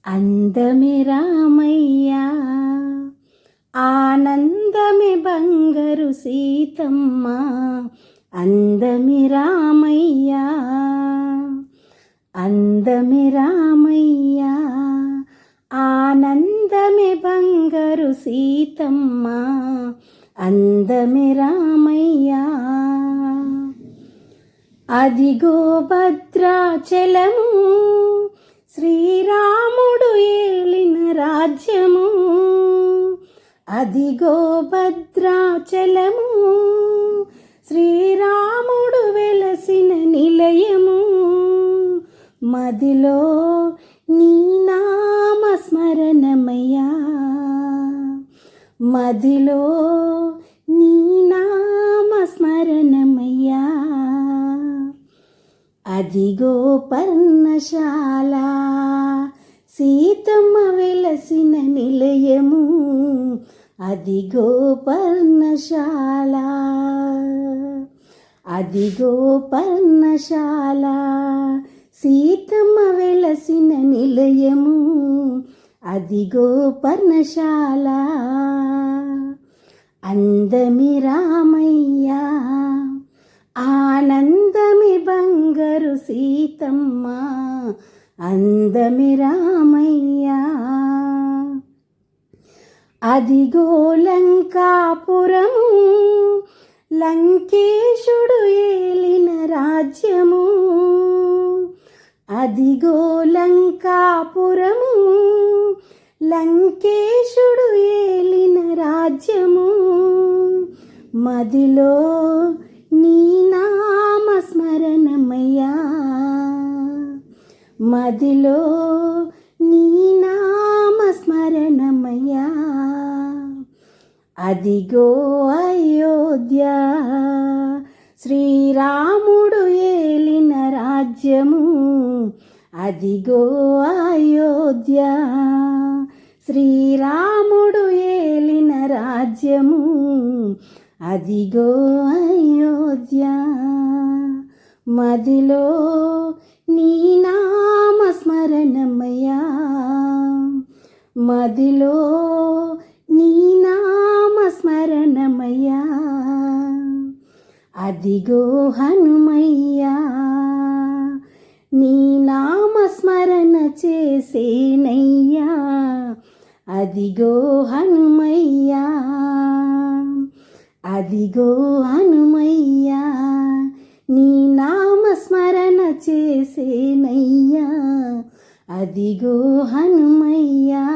అందమే రామయ్యా ఆనందమే బంగారు సీతమ్మ. అందమే రామయ్యా అందమే రామయ్యా ఆనందమే బంగారు సీతమ్మ. అందమే రామయ్యా అదిగో భద్రాచలము శ్రీరాముడు ఏలిన రాజ్యము. అదిగో భద్రాచలము శ్రీరాముడు వెలసిన నిలయము. మదిలో నీ నామ స్మరణమయ్యా మదిలో నీ నామ స్మరణమయ్యా. అదిగో పర్ణశాల సీతమ్మ వెలసిన నిలయము. అదిగో పర్ణశాల అదిగో పర్ణశాల సీతమ్మ వెలసిన నిలయము. అదిగో పర్ణశాల అందమి రామయ్యా ఆనందమి బంగారు సీతమ్మ. అందమి రామయ్యా అదిగో లంకాపురము లంకేశుడు ఏలిన రాజ్యము. అదిగో లంకాపురము లంకేశుడు ఏలిన రాజ్యము. మదిలో నీ నామ స్మరణమయ్యా మదిలో నీ నామ స్మరణమయ్యా. అదిగో అయోధ్య శ్రీరాముడు ఏలిన రాజ్యము. అదిగో అయోధ్య శ్రీరాముడు ఏలిన రాజ్యము. అదిగో అయోధ్య మదిలో నీ నామ స్మరణమయ్యా మదిలో నీ నామ స్మరణమయ్యా. అదిగో హనుమయ్యా నీ నామ స్మరణ చేసేనయ్యా. అదిగో హనుమయ్యా అదిగో హనుమయ్యా నీ నామ స్మరణ చేసేనయ్యా. అదిగో హనుమయ్యా